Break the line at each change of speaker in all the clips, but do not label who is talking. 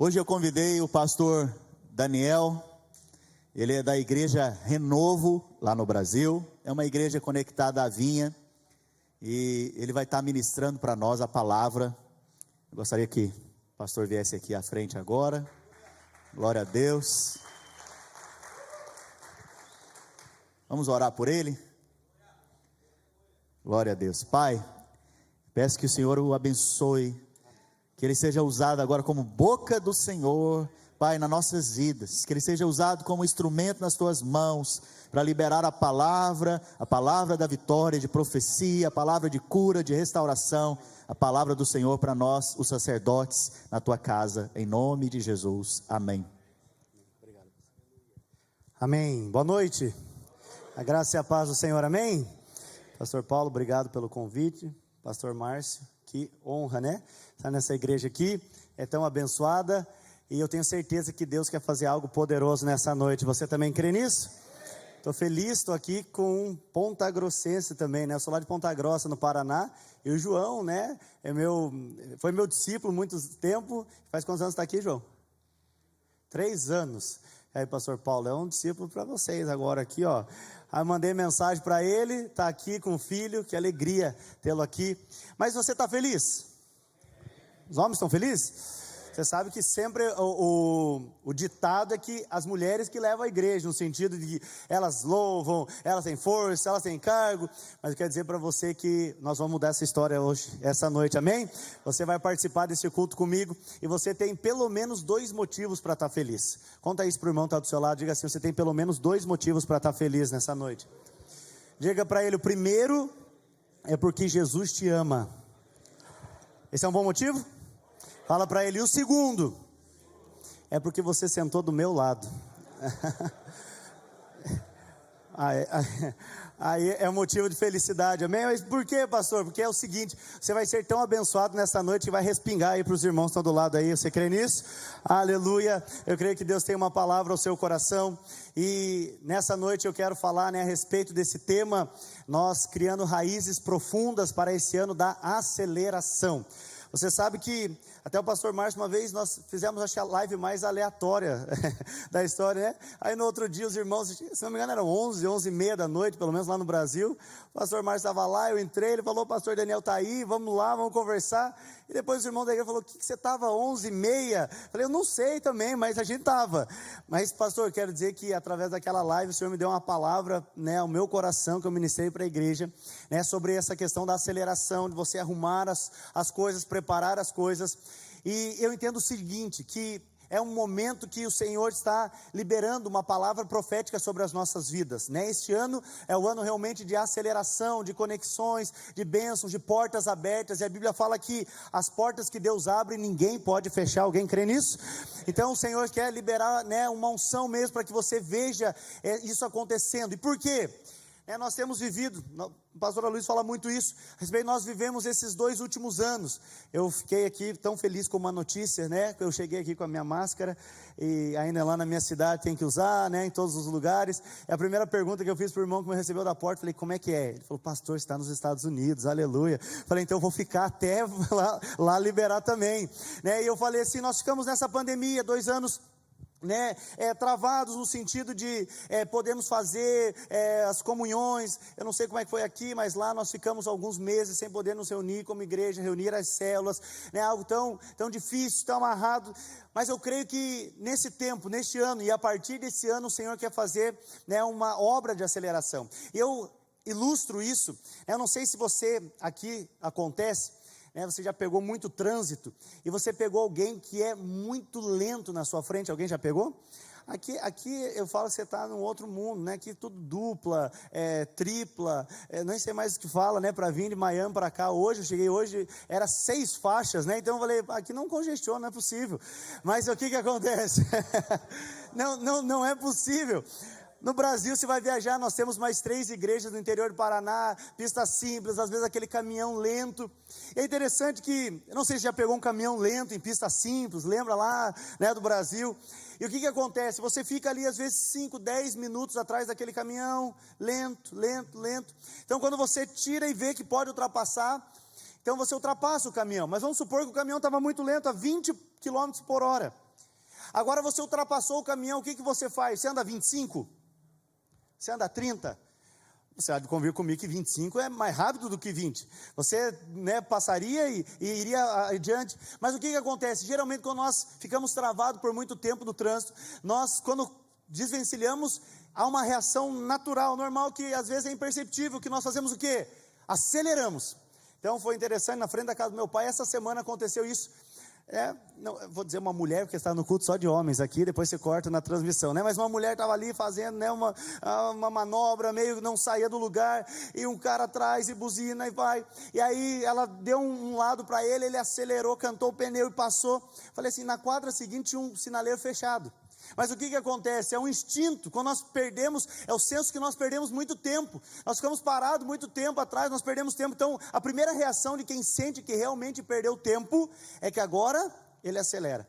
Hoje eu convidei o pastor Daniel, ele é da igreja Renovo, lá no Brasil, é uma igreja conectada à vinha, e ele vai estar ministrando para nós a palavra. Eu gostaria que o pastor viesse aqui à frente agora. Glória a Deus. Vamos orar por ele? Glória a Deus. Pai, peço que o Senhor o abençoe, que ele seja usado agora como boca do Senhor, Pai, nas nossas vidas, que ele seja usado como instrumento nas tuas mãos, para liberar a palavra da vitória, de profecia, a palavra de cura, de restauração, a palavra do Senhor para nós, os sacerdotes, na tua casa, em nome de Jesus, amém.
Amém, boa noite, a graça e a paz do Senhor, amém. Pastor Paulo, obrigado pelo convite. Pastor Márcio, que honra, né, estar nessa igreja aqui, é tão abençoada, e eu tenho certeza que Deus quer fazer algo poderoso nessa noite. Você também crê nisso? Estou feliz, estou aqui com um Ponta Grossense também, né, eu sou lá de Ponta Grossa, no Paraná, e o João, né, foi meu discípulo muito tempo. Faz quantos anos está aqui, João? 3 anos. Aí, pastor Paulo, é um discípulo para vocês agora aqui, ó. Aí mandei mensagem para ele, está aqui com o filho, que alegria tê-lo aqui. Mas você está feliz? Os homens estão felizes? Você sabe que sempre o ditado é que as mulheres que levam a igreja, no sentido de que elas louvam, elas têm força, elas têm cargo. Mas eu quero dizer para você que nós vamos mudar essa história hoje, essa noite, amém? Você vai participar desse culto comigo, e você tem pelo menos 2 motivos para estar feliz. Conta isso para o irmão que está do seu lado, diga assim: você tem pelo menos 2 motivos para estar feliz nessa noite. Diga para ele: o primeiro é porque Jesus te ama. Esse é um bom motivo? Fala para ele: e o segundo é porque você sentou do meu lado. Aí é um motivo de felicidade, amém? Mas por quê, pastor? Porque é o seguinte: você vai ser tão abençoado nessa noite que vai respingar aí para os irmãos que estão do lado aí. Você crê nisso? Aleluia. Eu creio que Deus tem uma palavra ao seu coração, e nessa noite eu quero falar, né, a respeito desse tema, nós criando raízes profundas para esse ano da aceleração. Você sabe que até o pastor Márcio, uma vez nós fizemos, acho que a live mais aleatória da história, né? Aí no outro dia os irmãos, se não me engano eram 11h30 da noite, pelo menos lá no Brasil. O pastor Márcio estava lá, eu entrei, ele falou: o pastor Daniel está aí, vamos lá, vamos conversar. E depois o irmão da igreja falou: o que você estava 11h30? Falei: eu não sei também, mas a gente estava. Mas pastor, quero dizer que através daquela live o Senhor me deu uma palavra, né, ao meu coração, que eu ministrei para a igreja, né, sobre essa questão da aceleração, de você arrumar as coisas, preparar as coisas. E eu entendo o seguinte, que é um momento que o Senhor está liberando uma palavra profética sobre as nossas vidas, né? Este ano é o ano realmente de aceleração, de conexões, de bênçãos, de portas abertas, e a Bíblia fala que as portas que Deus abre, ninguém pode fechar. Alguém crê nisso? Então o Senhor quer liberar, né, uma unção mesmo, para que você veja isso acontecendo. E por quê? Nós temos vivido, a pastora Luiz fala muito isso, a respeito, nós vivemos esses 2 últimos anos. Eu fiquei aqui tão feliz com uma notícia, né? Eu cheguei aqui com a minha máscara, e ainda lá na minha cidade tem que usar, né, em todos os lugares. E a primeira pergunta que eu fiz para o irmão que me recebeu da porta, falei: como é que é? Ele falou: pastor, está nos Estados Unidos, aleluia. Falei: então eu vou ficar até lá liberar também, né? E eu falei assim: nós ficamos nessa pandemia 2 anos, né, travados no sentido de podemos fazer as comunhões. Eu não sei como é que foi aqui, mas lá nós ficamos alguns meses sem poder nos reunir como igreja, reunir as células, né, algo tão difícil, tão amarrado. Mas eu creio que nesse tempo, neste ano, e a partir desse ano, o Senhor quer fazer, né, uma obra de aceleração. Eu ilustro isso, eu não sei se você aqui acontece, você já pegou muito trânsito, e você pegou alguém que é muito lento na sua frente. Alguém já pegou? Aqui eu falo que você está num outro mundo, né? Aqui tudo dupla, tripla, nem sei mais o que fala, né? Para vir de Miami para cá, eu cheguei hoje, era 6 faixas, né? Então eu falei: aqui não congestiona, não é possível. Mas o que acontece? Não é possível. No Brasil, você vai viajar, nós temos mais 3 igrejas no interior do Paraná, pista simples, às vezes aquele caminhão lento. É interessante que, eu não sei se já pegou um caminhão lento em pista simples, lembra lá, né, do Brasil? E o que acontece? Você fica ali às vezes 5, 10 minutos atrás daquele caminhão, lento. Então quando você tira e vê que pode ultrapassar, então você ultrapassa o caminhão. Mas vamos supor que o caminhão estava muito lento, a 20 km por hora. Agora você ultrapassou o caminhão, o que você faz? Você anda 25? Você anda 30? Você há de convir comigo que 25 é mais rápido do que 20. Você, passaria e iria adiante. Mas o que acontece? Geralmente quando nós ficamos travados por muito tempo no trânsito, nós quando desvencilhamos, há uma reação natural, normal, que às vezes é imperceptível, que nós fazemos o quê? Aceleramos. Então foi interessante, na frente da casa do meu pai, essa semana aconteceu isso. Não, vou dizer uma mulher, porque está no culto só de homens aqui, depois você corta na transmissão, mas uma mulher estava ali fazendo, uma manobra, meio não saía do lugar, e um cara atrás, e buzina, e vai, e aí ela deu um lado para ele, ele acelerou, cantou o pneu e passou. Falei assim, na quadra seguinte tinha um sinaleiro fechado. Mas o que acontece? É um instinto, quando nós perdemos, é o senso que nós perdemos muito tempo, nós ficamos parados muito tempo atrás, nós perdemos tempo. Então a primeira reação de quem sente que realmente perdeu tempo, é que agora ele acelera,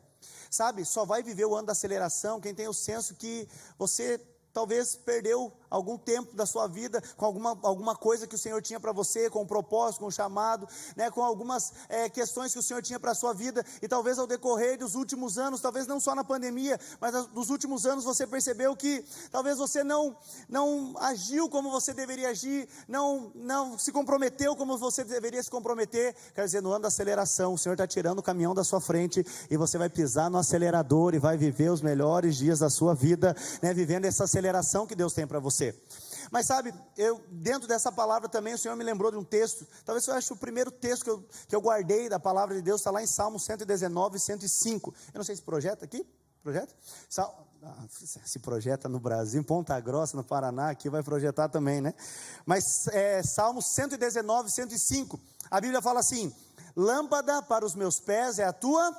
sabe, só vai viver o ano da aceleração quem tem o senso que você talvez perdeu algum tempo da sua vida com alguma coisa que o Senhor tinha para você, com um propósito, com um chamado, com algumas questões que o Senhor tinha para a sua vida, e talvez ao decorrer dos últimos anos, talvez não só na pandemia, mas nos últimos anos você percebeu que talvez você não agiu como você deveria agir, não se comprometeu como você deveria se comprometer. Quer dizer, no ano da aceleração, o Senhor está tirando o caminhão da sua frente, e você vai pisar no acelerador, e vai viver os melhores dias da sua vida, vivendo essa aceleração que Deus tem para você. Mas sabe, dentro dessa palavra também, o Senhor me lembrou de um texto, talvez eu ache o primeiro texto que eu guardei da palavra de Deus, está lá em Salmo 119, 105, eu não sei se projeta aqui, projeta? Se projeta no Brasil, em Ponta Grossa, no Paraná, aqui vai projetar também, mas Salmo 119, 105, a Bíblia fala assim, lâmpada para os meus pés é a tua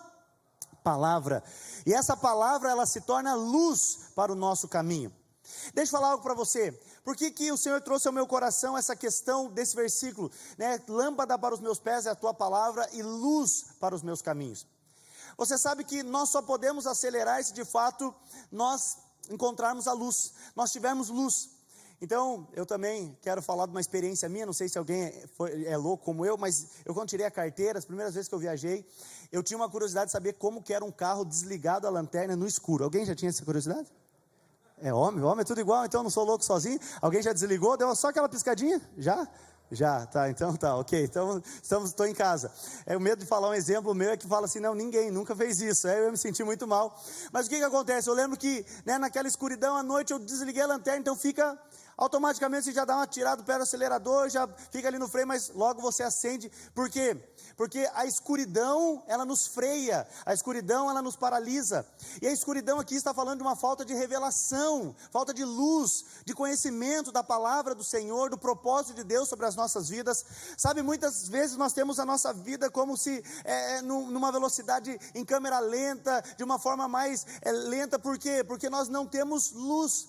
palavra, e essa palavra ela se torna luz para o nosso caminho. Deixa eu falar algo para você, por que o Senhor trouxe ao meu coração essa questão desse versículo, lâmpada para os meus pés é a tua palavra e luz para os meus caminhos. Você sabe que nós só podemos acelerar se de fato nós encontrarmos a luz, nós tivermos luz. Então, eu também quero falar de uma experiência minha, não sei se alguém é louco como eu, mas eu quando tirei a carteira, as primeiras vezes que eu viajei, eu tinha uma curiosidade de saber como que era um carro desligado a lanterna no escuro. Alguém já tinha essa curiosidade? Homem é tudo igual, então eu não sou louco sozinho. Alguém já desligou, deu só aquela piscadinha? Já, tá, então tá, ok, então estou em casa. O medo de falar um exemplo meu é que fala assim, não, ninguém nunca fez isso, eu me senti muito mal. Mas o que acontece? Eu lembro que naquela escuridão à noite eu desliguei a lanterna, então fica, automaticamente você já dá uma tirada do pé do acelerador, já fica ali no freio, mas logo você acende. Por quê? Porque a escuridão, ela nos freia, a escuridão, ela nos paralisa, e a escuridão aqui está falando de uma falta de revelação, falta de luz, de conhecimento da palavra do Senhor, do propósito de Deus sobre as nossas vidas. Sabe, muitas vezes nós temos a nossa vida como se, numa velocidade em câmera lenta, de uma forma mais lenta. Por quê? Porque nós não temos luz.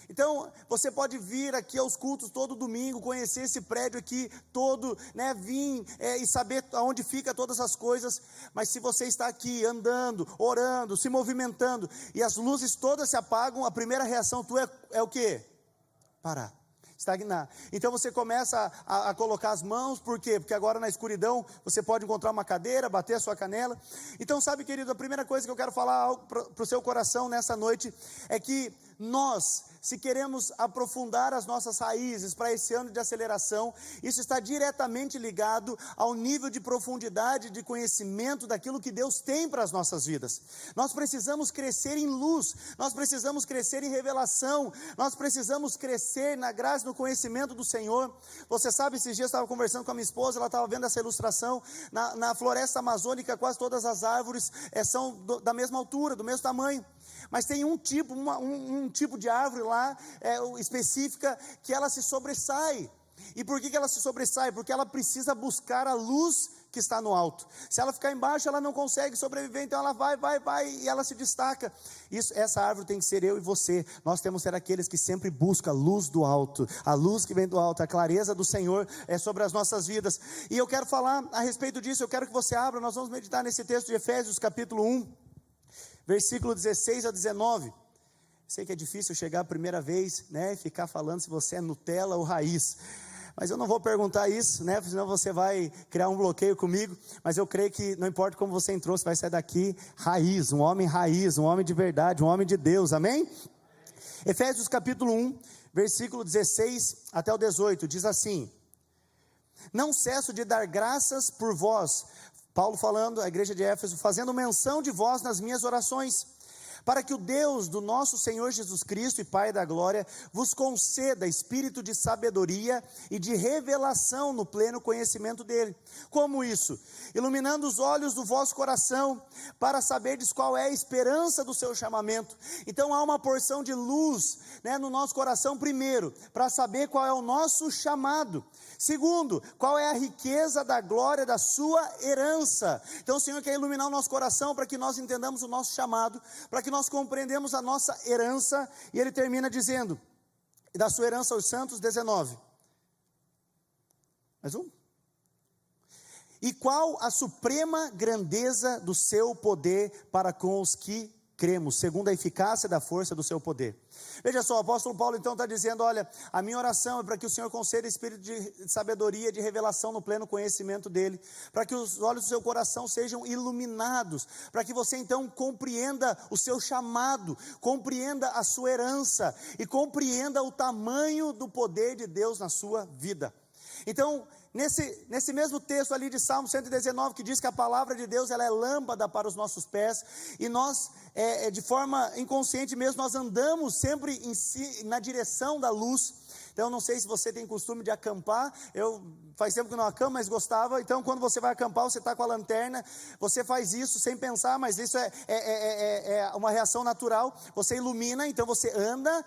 Então, você pode vir aqui aos cultos todo domingo, conhecer esse prédio aqui todo, vir e saber aonde fica todas as coisas, mas se você está aqui andando, orando, se movimentando, e as luzes todas se apagam, a primeira reação tua é o quê? Parar, estagnar. Então você começa a colocar as mãos, por quê? Porque agora na escuridão você pode encontrar uma cadeira, bater a sua canela. Então sabe, querido, a primeira coisa que eu quero falar para o seu coração nessa noite, é que nós, se queremos aprofundar as nossas raízes para esse ano de aceleração, isso está diretamente ligado ao nível de profundidade, de conhecimento daquilo que Deus tem para as nossas vidas. Nós precisamos crescer em luz, nós precisamos crescer em revelação, nós precisamos crescer na graça e no conhecimento do Senhor. Você sabe, esses dias eu estava conversando com a minha esposa, ela estava vendo essa ilustração, na floresta amazônica quase todas as árvores são da mesma altura, do mesmo tamanho. Mas tem um tipo de árvore lá, específica, que ela se sobressai. E por que ela se sobressai? Porque ela precisa buscar a luz que está no alto. Se ela ficar embaixo, ela não consegue sobreviver, então ela vai, e ela se destaca. Essa árvore tem que ser eu e você. Nós temos que ser aqueles que sempre buscam a luz do alto, a luz que vem do alto, a clareza do Senhor sobre as nossas vidas. E eu quero falar a respeito disso, eu quero que você abra, nós vamos meditar nesse texto de Efésios capítulo 1, versículo 16 a 19, sei que é difícil chegar a primeira vez, e ficar falando se você é Nutella ou raiz, Mas eu não vou perguntar isso, né? Senão você vai criar um bloqueio comigo. Mas eu creio que não importa como você entrou, você vai sair daqui raiz, um homem de verdade, um homem de Deus, amém? Efésios capítulo 1, versículo 16 até o 18, diz assim: não cesso de dar graças por vós, Paulo falando, a igreja de Éfeso, fazendo menção de vós nas minhas orações, para que o Deus do nosso Senhor Jesus Cristo e Pai da glória vos conceda espírito de sabedoria e de revelação no pleno conhecimento dele. Como isso? Iluminando os olhos do vosso coração, para saberdes qual é a esperança do seu chamamento. Então há uma porção de luz, né, no nosso coração, primeiro, para saber qual é o nosso chamado. Segundo, qual é a riqueza da glória da sua herança. Então o Senhor quer iluminar o nosso coração para que nós entendamos o nosso chamado, para que nós compreendemos a nossa herança. E ele termina dizendo, da sua herança aos santos, 19. Mais um. E qual a suprema grandeza do seu poder para com os que cremos, segundo a eficácia da força do seu poder. Veja só, o apóstolo Paulo então está dizendo, olha, a minha oração é para que o Senhor conceda espírito de sabedoria, de revelação no pleno conhecimento dele, para que os olhos do seu coração sejam iluminados, para que você então compreenda o seu chamado, compreenda a sua herança, e compreenda o tamanho do poder de Deus na sua vida. Então, nesse mesmo texto ali de Salmo 119, que diz que a palavra de Deus, ela é lâmpada para os nossos pés, e nós, de forma inconsciente mesmo, nós andamos sempre na direção da luz. Então, não sei se você tem costume de acampar, faz tempo que não acampo, mas gostava. Então, quando você vai acampar, você está com a lanterna, você faz isso sem pensar, mas isso é uma reação natural. Você ilumina, então você anda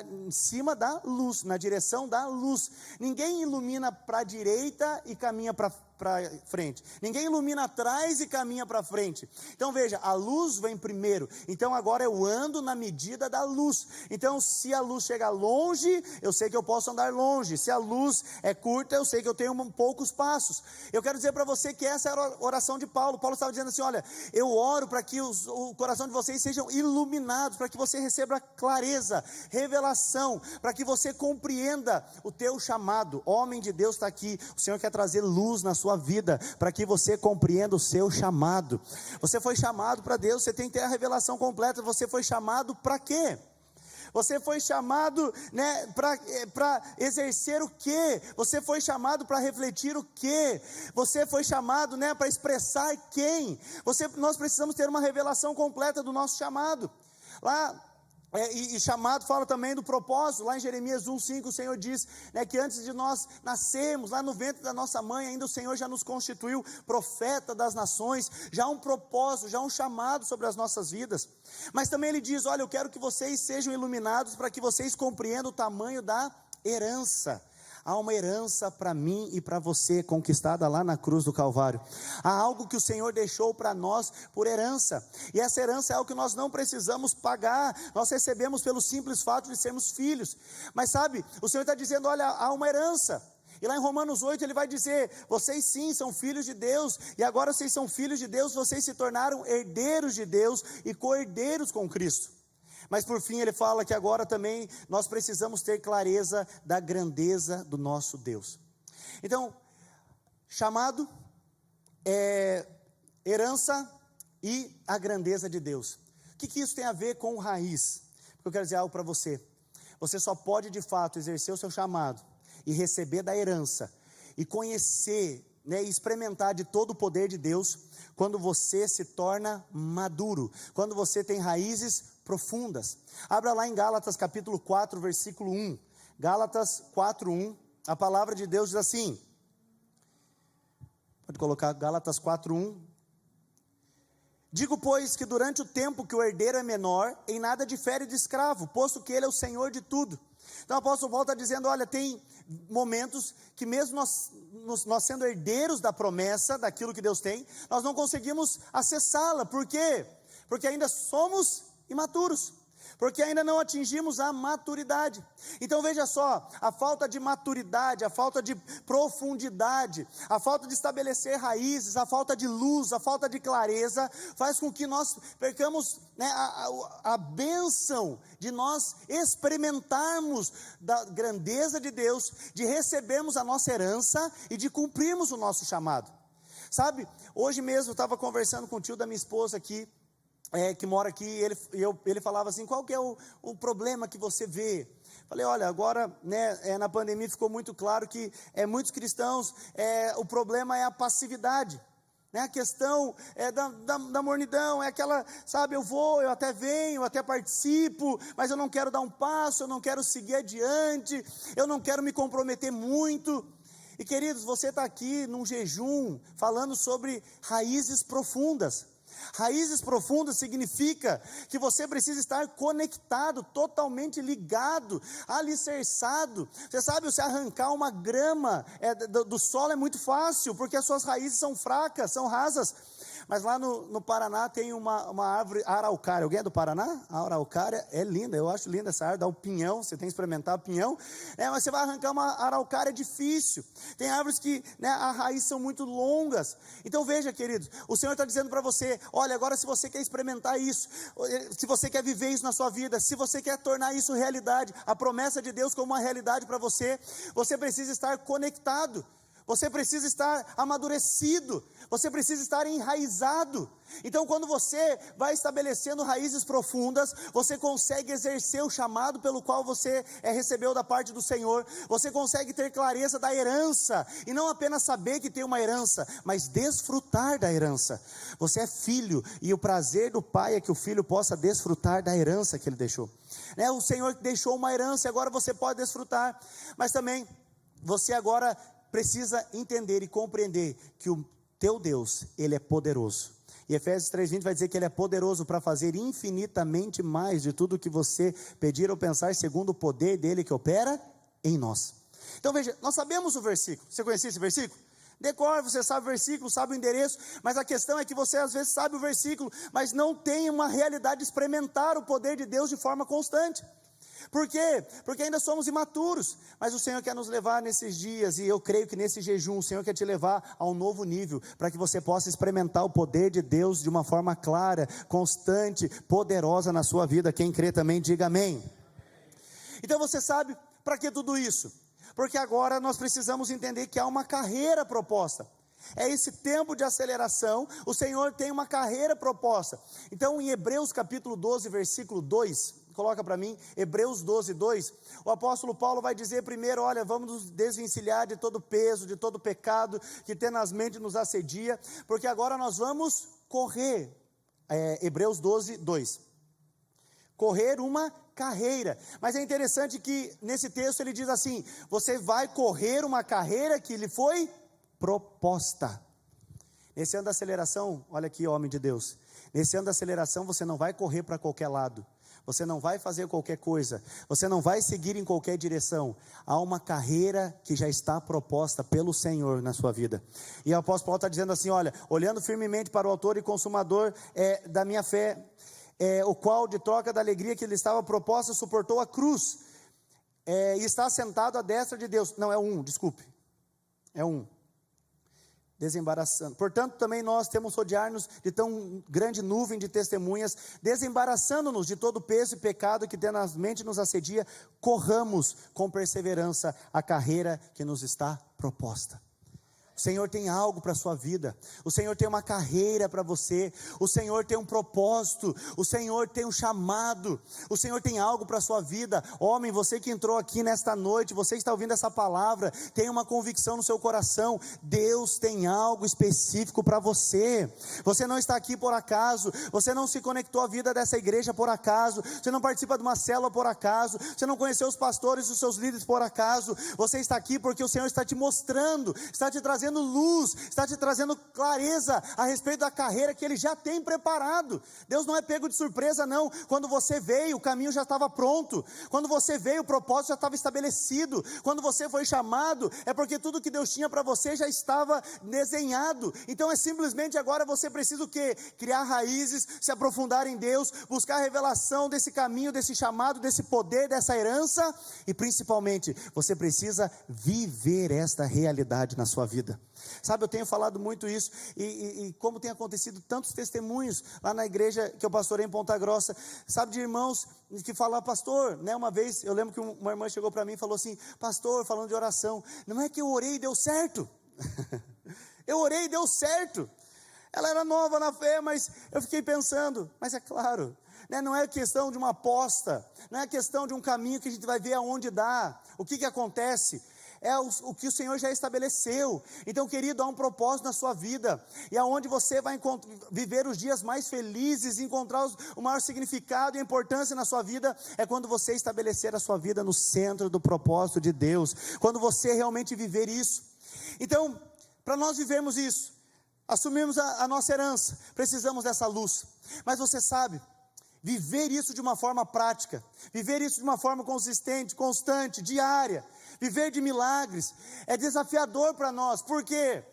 em cima da luz, na direção da luz. Ninguém ilumina para a direita e caminha para frente. Ninguém ilumina atrás e caminha para frente. Então veja, a luz vem primeiro. Então agora eu ando na medida da luz. Então se a luz chega longe, eu sei que eu posso andar longe. Se a luz é curta, eu sei que eu tenho poucos passos. Eu quero dizer para você que essa era a oração de Paulo. Paulo estava dizendo assim, olha, eu oro para que o coração de vocês sejam iluminados, para que você receba clareza, revelação, para que você compreenda o teu chamado. Homem de Deus está aqui. O Senhor quer trazer luz na sua vida, para que você compreenda o seu chamado. Você foi chamado para Deus, você tem que ter a revelação completa. Você foi chamado para quê? Você foi chamado, né, para exercer o quê? Você foi chamado para refletir o quê? Você foi chamado, né, para expressar quem? Nós precisamos ter uma revelação completa do nosso chamado. Lá, e chamado fala também do propósito. Lá em Jeremias 1,5 o Senhor diz, né, que antes de nós nascermos, lá no ventre da nossa mãe, ainda o Senhor já nos constituiu profeta das nações. Já há um propósito, já há um chamado sobre as nossas vidas. Mas também ele diz, olha, eu quero que vocês sejam iluminados, para que vocês compreendam o tamanho da herança. Há uma herança para mim e para você, conquistada lá na cruz do Calvário. Há algo que o Senhor deixou para nós por herança, e essa herança é algo que nós não precisamos pagar. Nós recebemos pelo simples fato de sermos filhos. Mas sabe, o Senhor está dizendo, olha, há uma herança. E lá em Romanos 8 ele vai dizer, vocês sim são filhos de Deus, e agora vocês são filhos de Deus, vocês se tornaram herdeiros de Deus e co-herdeiros com Cristo. Mas por fim ele fala que agora também nós precisamos ter clareza da grandeza do nosso Deus. Então, chamado, herança e a grandeza de Deus. O que isso tem a ver com raiz? Porque eu quero dizer algo para você. Você só pode de fato exercer o seu chamado e receber da herança e conhecer, né, e experimentar de todo o poder de Deus quando você se torna maduro, quando você tem raízes profundas. Abra lá em Gálatas capítulo 4, versículo 1. Gálatas 4, 1. A palavra de Deus diz assim. Pode colocar Gálatas 4, 1. Digo, pois, que durante o tempo que o herdeiro é menor, em nada difere de escravo, posto que ele é o Senhor de tudo. Então o apóstolo Paulo está dizendo, olha, tem momentos que mesmo nós sendo herdeiros da promessa, daquilo que Deus tem, nós não conseguimos acessá-la. Por quê? Porque ainda somos imaturos. porque ainda não atingimos a maturidade. Então veja só, a falta de maturidade, a falta de profundidade, a falta de estabelecer raízes, a falta de luz, a falta de clareza, faz com que nós percamos, né, a bênção de nós experimentarmos da grandeza de Deus, de recebermos a nossa herança e de cumprirmos o nosso chamado. Sabe, hoje mesmo eu estava conversando com o tio da minha esposa aqui, que mora aqui, ele falava assim, qual que é o problema que você vê? Falei, olha, agora, né, na pandemia ficou muito claro que muitos cristãos, o problema é a passividade, né, a questão da mornidão, é aquela, sabe, eu até venho, eu até participo, mas eu não quero dar um passo, eu não quero seguir adiante, eu não quero me comprometer muito. E queridos, você está aqui num jejum, falando sobre raízes profundas. Raízes profundas significa que você precisa estar conectado, totalmente ligado, alicerçado. Você sabe, você arrancar uma grama do solo é muito fácil, porque as suas raízes são fracas, são rasas. Mas lá no Paraná tem uma árvore, araucária. Alguém é do Paraná? A araucária é linda, eu acho linda essa árvore, dá o pinhão, você tem que experimentar o pinhão. Mas você vai arrancar uma araucária, é difícil. Tem árvores que, né, a raiz são muito longas. Então veja, queridos, o Senhor está dizendo para você, olha, agora se você quer experimentar isso, se você quer viver isso na sua vida, se você quer tornar isso realidade, a promessa de Deus como uma realidade para você, você precisa estar conectado. Você precisa estar amadurecido, você precisa estar enraizado. Então quando você vai estabelecendo raízes profundas, você consegue exercer o chamado pelo qual você recebeu da parte do Senhor, você consegue ter clareza da herança, e não apenas saber que tem uma herança, mas desfrutar da herança. Você é filho, e o prazer do pai é que o filho possa desfrutar da herança que ele deixou, né? O Senhor deixou uma herança, e agora você pode desfrutar, mas também você agora precisa entender e compreender que o teu Deus, Ele é poderoso. E Efésios 3:20 vai dizer que Ele é poderoso para fazer infinitamente mais de tudo que você pedir ou pensar, segundo o poder dEle que opera em nós. Então veja, nós sabemos o versículo. Você conhecia esse versículo? Decora, você sabe o versículo, sabe o endereço, mas a questão é que você às vezes sabe o versículo, mas não tem uma realidade de experimentar o poder de Deus de forma constante. Por quê? Porque ainda somos imaturos, mas o Senhor quer nos levar nesses dias, e eu creio que nesse jejum o Senhor quer te levar a um novo nível, para que você possa experimentar o poder de Deus de uma forma clara, constante, poderosa na sua vida. Quem crê também diga amém. Então você sabe para que tudo isso? Porque agora nós precisamos entender que há uma carreira proposta. É esse tempo de aceleração, o Senhor tem uma carreira proposta. Então em Hebreus capítulo 12, versículo 2, coloca para mim, Hebreus 12, 2, o apóstolo Paulo vai dizer primeiro, olha, vamos nos desvencilhar de todo peso, de todo pecado, que tenazmente nos assedia, porque agora nós vamos correr, Hebreus 12, 2, correr uma carreira. Mas é interessante que nesse texto ele diz assim, você vai correr uma carreira que lhe foi proposta. Nesse ano da aceleração, olha aqui, homem de Deus, nesse ano da aceleração você não vai correr para qualquer lado, você não vai fazer qualquer coisa, você não vai seguir em qualquer direção. Há uma carreira que já está proposta pelo Senhor na sua vida. E o apóstolo Paulo está dizendo assim, olha, olhando firmemente para o autor e consumador da minha fé, o qual de troca da alegria que lhe estava proposta, suportou a cruz, e está sentado à destra de Deus. Não, desembaraçando. Portanto, também nós temos rodear-nos de tão grande nuvem de testemunhas, desembaraçando-nos de todo peso e pecado que tenazmente nos assedia, corramos com perseverança a carreira que nos está proposta. O Senhor tem algo para a sua vida, o Senhor tem uma carreira para você, o Senhor tem um propósito, o Senhor tem um chamado, o Senhor tem algo para a sua vida. Homem, você que entrou aqui nesta noite, você que está ouvindo essa palavra, tem uma convicção no seu coração, Deus tem algo específico para você. Você não está aqui por acaso, você não se conectou à vida dessa igreja por acaso, você não participa de uma célula por acaso, você não conheceu os pastores e os seus líderes por acaso, você está aqui porque o Senhor está te mostrando, está te trazendo trazendo luz, está te trazendo clareza a respeito da carreira que Ele já tem preparado. Deus não é pego de surpresa não, quando você veio o caminho já estava pronto, quando você veio o propósito já estava estabelecido, quando você foi chamado, é porque tudo que Deus tinha para você já estava desenhado. Então é simplesmente agora você precisa o quê? Criar raízes, se aprofundar em Deus, buscar a revelação desse caminho, desse chamado, desse poder, dessa herança, e principalmente, você precisa viver esta realidade na sua vida. Sabe, eu tenho falado muito isso, e como tem acontecido tantos testemunhos lá na igreja que eu pastorei em Ponta Grossa, sabe, de irmãos que falam, pastor, né, uma vez, eu lembro que uma irmã chegou para mim e falou assim, pastor, falando de oração, não é que eu orei e deu certo, eu orei e deu certo, ela era nova na fé, mas eu fiquei pensando, mas é claro, né, não é questão de uma aposta, não é questão de um caminho que a gente vai ver aonde dá, o que acontece, é o que o Senhor já estabeleceu. Então, querido, há um propósito na sua vida, e aonde você vai viver os dias mais felizes, encontrar o maior significado e importância na sua vida, é quando você estabelecer a sua vida no centro do propósito de Deus, quando você realmente viver isso. Então, para nós vivermos isso, assumirmos a nossa herança, precisamos dessa luz, mas você sabe, viver isso de uma forma prática, viver isso de uma forma consistente, constante, diária, viver de milagres, é desafiador para nós, porque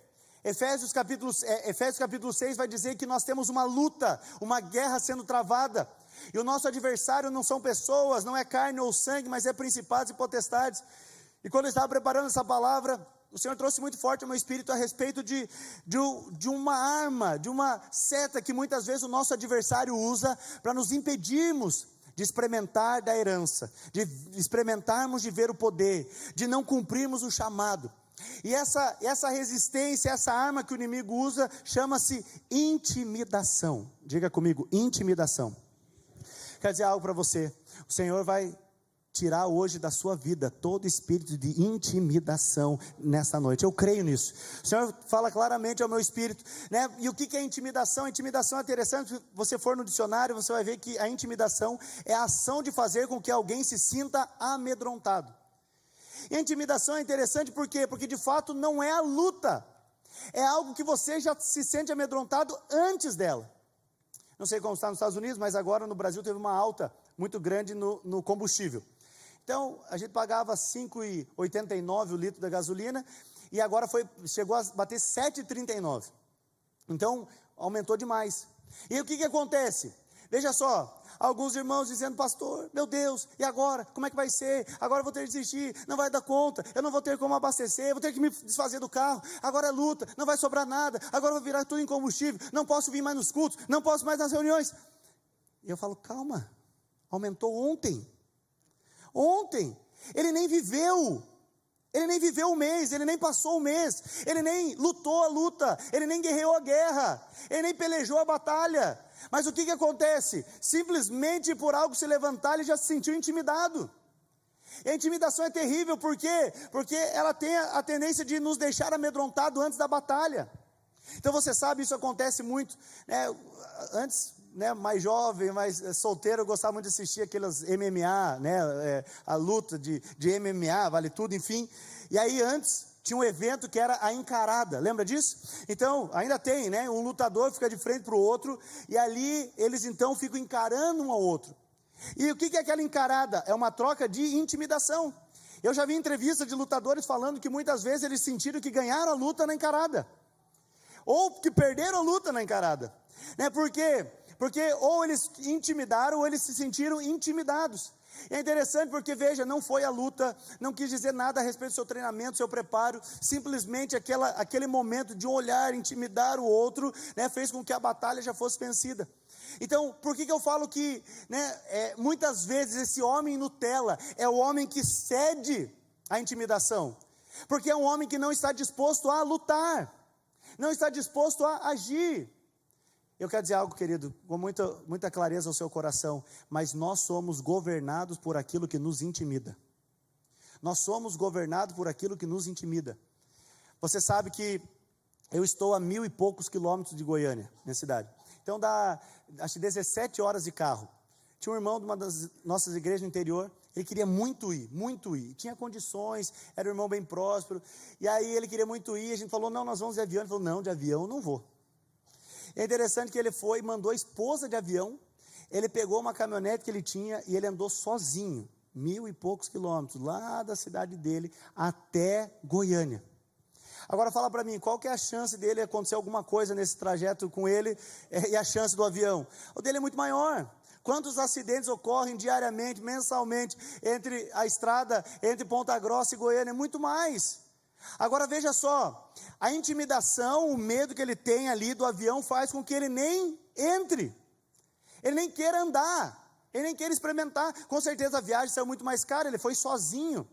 Efésios capítulo 6 vai dizer que nós temos uma luta, uma guerra sendo travada, e o nosso adversário não são pessoas, não é carne ou sangue, mas é principados e potestades. E quando eu estava preparando essa palavra, o Senhor trouxe muito forte ao meu espírito a respeito de uma arma, de uma seta que muitas vezes o nosso adversário usa para nos impedirmos de experimentar da herança, de experimentarmos de ver o poder, de não cumprirmos o chamado. E essa resistência, essa arma que o inimigo usa, chama-se intimidação. Diga comigo, intimidação. Quer dizer algo para você, o Senhor vai tirar hoje da sua vida todo espírito de intimidação nessa noite, eu creio nisso, o Senhor fala claramente ao meu espírito, né? E o que é intimidação? Intimidação é interessante, se você for no dicionário, você vai ver que a intimidação é a ação de fazer com que alguém se sinta amedrontado. E a intimidação é interessante por quê? Porque de fato não é a luta, é algo que você já se sente amedrontado antes dela. Não sei como está nos Estados Unidos, mas agora no Brasil teve uma alta muito grande no combustível. Então, a gente pagava R$ 5,89 o litro da gasolina, e agora chegou a bater R$ 7,39. Então, aumentou demais. E o que acontece? Veja só, alguns irmãos dizendo, pastor, meu Deus, e agora? Como é que vai ser? Agora eu vou ter que desistir, não vai dar conta, eu não vou ter como abastecer, vou ter que me desfazer do carro, agora é luta, não vai sobrar nada, agora eu vou virar tudo em combustível, não posso vir mais nos cultos, não posso mais nas reuniões. E eu falo, calma, aumentou ontem, ele nem viveu o mês, ele nem passou o mês, ele nem lutou a luta, ele nem guerreou a guerra, ele nem pelejou a batalha, mas o que acontece? Simplesmente por algo se levantar, ele já se sentiu intimidado. E a intimidação é terrível, por quê? Porque ela tem a tendência de nos deixar amedrontado antes da batalha. Então você sabe, isso acontece muito, né? Antes, né, mais jovem, mais solteiro, eu gostava muito de assistir aquelas MMA, né, a luta de MMA, vale tudo, enfim. E aí antes tinha um evento que era a encarada, lembra disso? Então, ainda tem, né, um lutador fica de frente para o outro, e ali eles então ficam encarando um ao outro. E o que é aquela encarada? É uma troca de intimidação. Eu já vi entrevistas de lutadores falando que muitas vezes eles sentiram que ganharam a luta na encarada, ou que perderam a luta na encarada, né? Por quê? Porque ou eles intimidaram, ou eles se sentiram intimidados. É interessante porque, veja, não foi a luta, não quis dizer nada a respeito do seu treinamento, do seu preparo, simplesmente aquele momento de olhar, intimidar o outro, né, fez com que a batalha já fosse vencida. Então, por que eu falo que, né, muitas vezes esse homem Nutella é o homem que cede à intimidação? Porque é um homem que não está disposto a lutar, não está disposto a agir. Eu quero dizer algo, querido, com muita clareza ao seu coração, mas nós somos governados por aquilo que nos intimida. Nós somos governados por aquilo que nos intimida. Você sabe que eu estou a 1.000 e poucos quilômetros de Goiânia, minha cidade. Então dá, acho que 17 horas de carro. Tinha um irmão de uma das nossas igrejas no interior, Ele queria muito ir, tinha condições, era um irmão bem próspero, e aí ele queria muito ir, a gente falou, não, nós vamos de avião, ele falou, não, de avião eu não vou. É interessante que ele foi, mandou a esposa de avião, ele pegou uma caminhonete que ele tinha, e ele andou sozinho, 1.000 e poucos quilômetros, lá da cidade dele, até Goiânia. Agora fala para mim, qual que é a chance dele acontecer alguma coisa nesse trajeto com ele, e a chance do avião? O dele é muito maior. Quantos acidentes ocorrem diariamente, mensalmente, entre a estrada, entre Ponta Grossa e Goiânia? É muito mais. Agora veja só, a intimidação, o medo que ele tem ali do avião faz com que ele nem entre, ele nem queira andar, ele nem queira experimentar. Com certeza a viagem saiu muito mais cara, ele foi sozinho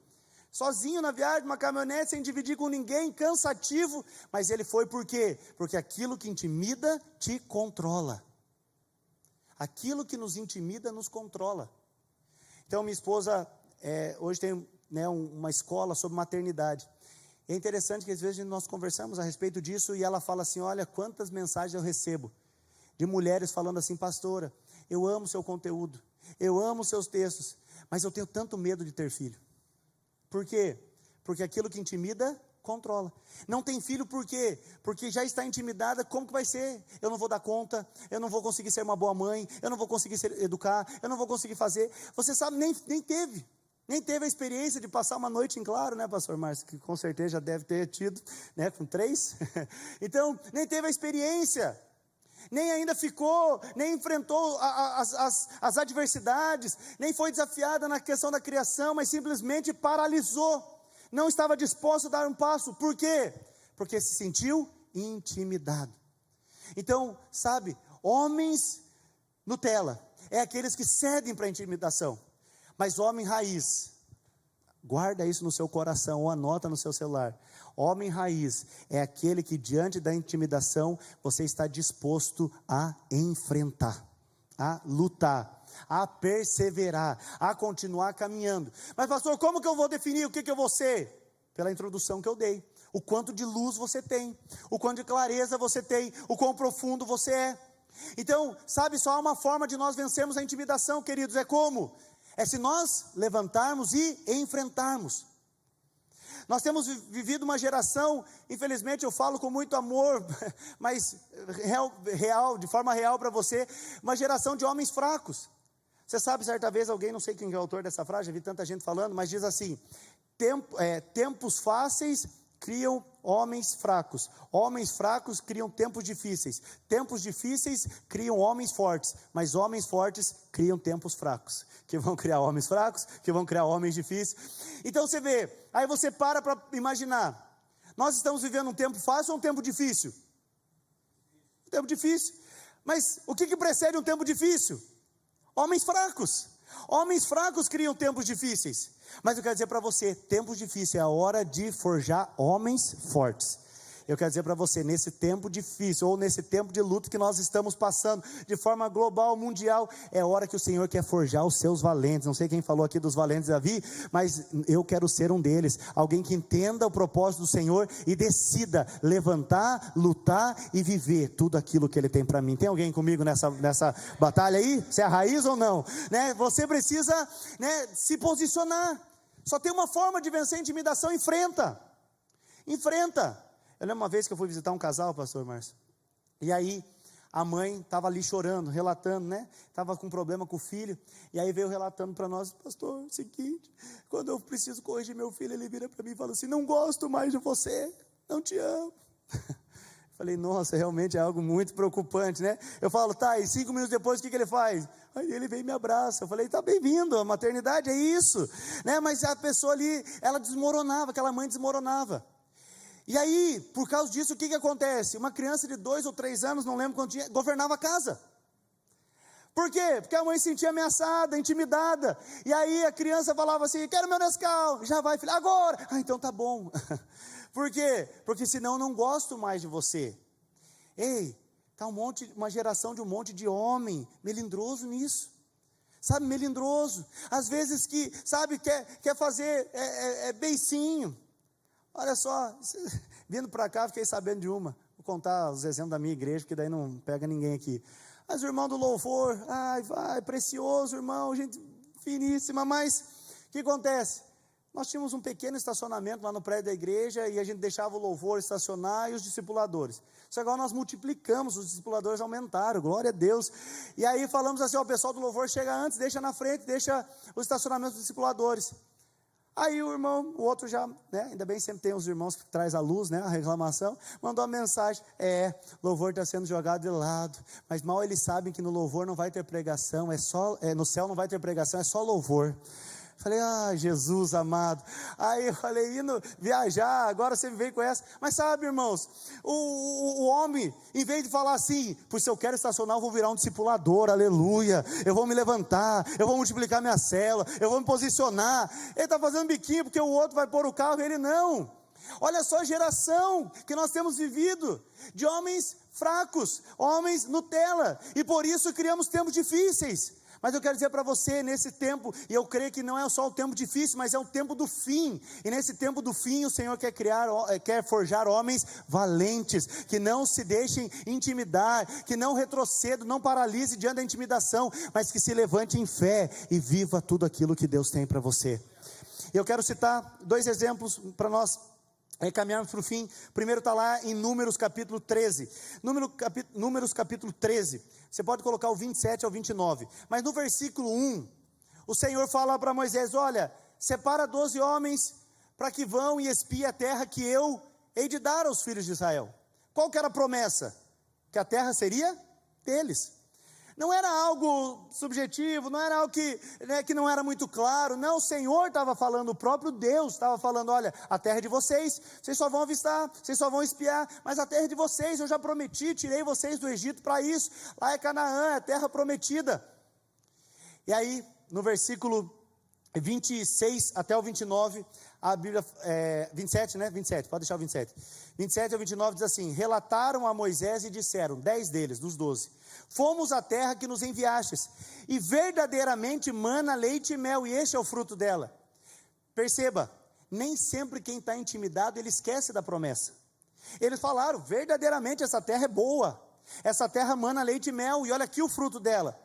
na viagem, uma caminhonete, sem dividir com ninguém, cansativo, mas ele foi por quê? Porque aquilo que intimida te controla. Aquilo que nos intimida nos controla. Então minha esposa hoje tem uma escola sobre maternidade. É interessante que às vezes nós conversamos a respeito disso e ela fala assim, olha quantas mensagens eu recebo de mulheres falando assim, pastora, eu amo seu conteúdo, eu amo seus textos, mas eu tenho tanto medo de ter filho. Por quê? Porque aquilo que intimida, controla. Não tem filho por quê? Porque já está intimidada, como que vai ser? Eu não vou dar conta, eu não vou conseguir ser uma boa mãe, eu não vou conseguir educar, eu não vou conseguir fazer. Você sabe, nem teve a experiência de passar uma noite em claro, né, pastor Márcio? Que com certeza já deve ter tido, né, com 3. Então, nem teve a experiência, nem ainda ficou, nem enfrentou as adversidades, nem foi desafiada na questão da criação, mas simplesmente paralisou. Não estava disposto a dar um passo. Por quê? Porque se sentiu intimidado. Então, sabe, homens Nutella é aqueles que cedem para a intimidação. Mas homem raiz, guarda isso no seu coração ou anota no seu celular. Homem raiz é aquele que diante da intimidação você está disposto a enfrentar, a lutar, a perseverar, a continuar caminhando. Mas pastor, como que eu vou definir o que eu vou ser? Pela introdução que eu dei, o quanto de luz você tem, o quanto de clareza você tem, o quão profundo você é. Então, sabe, só há uma forma de nós vencermos a intimidação, queridos, é como? É se nós levantarmos e enfrentarmos. Nós temos vivido uma geração, infelizmente eu falo com muito amor, mas de forma real para você, uma geração de homens fracos. Você sabe, certa vez alguém, não sei quem é o autor dessa frase, já vi tanta gente falando, mas diz assim, tempos fáceis criam homens fracos criam tempos difíceis criam homens fortes, mas homens fortes criam tempos fracos, que vão criar homens fracos, que vão criar homens difíceis. Então você vê, aí você para imaginar, nós estamos vivendo um tempo fácil ou um tempo difícil? Um tempo difícil, mas o que precede um tempo difícil? Homens fracos criam tempos difíceis. Mas eu quero dizer para você, tempos difíceis é a hora de forjar homens fortes. Eu quero dizer para você, nesse tempo difícil, ou nesse tempo de luta que nós estamos passando, de forma global, mundial, é hora que o Senhor quer forjar os seus valentes. Não sei quem falou aqui dos valentes, Davi, mas eu quero ser um deles. Alguém que entenda o propósito do Senhor e decida levantar, lutar e viver tudo aquilo que Ele tem para mim. Tem alguém comigo nessa batalha aí? Você é a raiz ou não? Né? Você precisa, né, se posicionar. Só tem uma forma de vencer a intimidação, enfrenta. Eu lembro uma vez que eu fui visitar um casal, pastor Márcio, e aí a mãe estava ali chorando, relatando, né, estava com problema com o filho, e aí veio relatando para nós, pastor, é o seguinte, quando eu preciso corrigir meu filho, ele vira para mim e fala assim, não gosto mais de você, não te amo. Falei, nossa, realmente é algo muito preocupante, né? Eu falo, tá, e 5 minutos depois, o que ele faz? Aí ele vem e me abraça. Eu falei, tá bem-vindo, a maternidade é isso, né? Mas a pessoa ali, ela desmoronava, aquela mãe desmoronava. E aí, por causa disso, o que acontece? Uma criança de 2 ou 3 anos, não lembro quanto tinha, governava a casa. Por quê? Porque a mãe se sentia ameaçada, intimidada. E aí a criança falava assim, quero meu Nescau. Já vai, filho, agora. Ah, então tá bom. Por quê? Porque senão eu não gosto mais de você. Ei, está uma geração de um monte de homem melindroso nisso. Sabe, melindroso. Às vezes que, sabe, quer fazer beicinho. Olha só, vindo para cá, fiquei sabendo de uma. Vou contar os exemplos da minha igreja, porque daí não pega ninguém aqui. Mas o irmão do louvor, ai, vai, precioso irmão, gente finíssima, mas O que acontece? Nós tínhamos um pequeno estacionamento lá no prédio da igreja e a gente deixava o louvor estacionar e os discipuladores. Só que agora nós multiplicamos, os discipuladores aumentaram, glória a Deus. E aí falamos assim, ó, o pessoal do louvor chega antes, deixa na frente, deixa o estacionamento dos discipuladores. Aí o irmão, o outro já, né, ainda bem sempre tem os irmãos que traz a luz, né, a reclamação, mandou uma mensagem, louvor está sendo jogado de lado, mas mal eles sabem que no louvor não vai ter pregação, no céu não vai ter pregação, é só louvor. Falei, Jesus amado. Aí eu falei, indo viajar, agora você me veio com essa. Mas sabe, irmãos, o homem, em vez de falar assim, pois se eu quero estacionar, eu vou virar um discipulador, aleluia. Eu vou me levantar, eu vou multiplicar minha célula, eu vou me posicionar. Ele está fazendo biquinho porque o outro vai pôr o carro e ele não. Olha só a geração que nós temos vivido, de homens fracos, homens Nutella, e por isso criamos tempos difíceis. Mas eu quero dizer para você, nesse tempo, e eu creio que não é só o tempo difícil, mas é o tempo do fim, e nesse tempo do fim, o Senhor quer forjar homens valentes, que não se deixem intimidar, que não retrocedam, não paralise diante da intimidação, mas que se levante em fé, e viva tudo aquilo que Deus tem para você. Eu quero citar 2 exemplos para nós caminharmos para o fim. Primeiro está lá em Números capítulo 13, Números capítulo 13, você pode colocar o 27 ao 29, mas no versículo 1, o Senhor fala para Moisés, olha, separa 12 homens, para que vão e espiem a terra que eu hei de dar aos filhos de Israel. Qual que era a promessa? Que a terra seria deles. Não era algo subjetivo, não era algo que não era muito claro, não, o Senhor estava falando, o próprio Deus estava falando, olha, a terra é de vocês só vão avistar, vocês só vão espiar, mas a terra é de vocês, eu já prometi, tirei vocês do Egito para isso, lá é Canaã, é a terra prometida. E aí, no versículo 26 até o 29, a Bíblia, 27, né, 27, pode deixar o 27, 27 ao 29 diz assim, relataram a Moisés e disseram, 10 deles, dos 12, fomos à terra que nos enviastes, e verdadeiramente mana leite e mel, e este é o fruto dela. Perceba, nem sempre quem está intimidado, ele esquece da promessa. Eles falaram, verdadeiramente essa terra é boa, essa terra mana leite e mel, e olha aqui o fruto dela.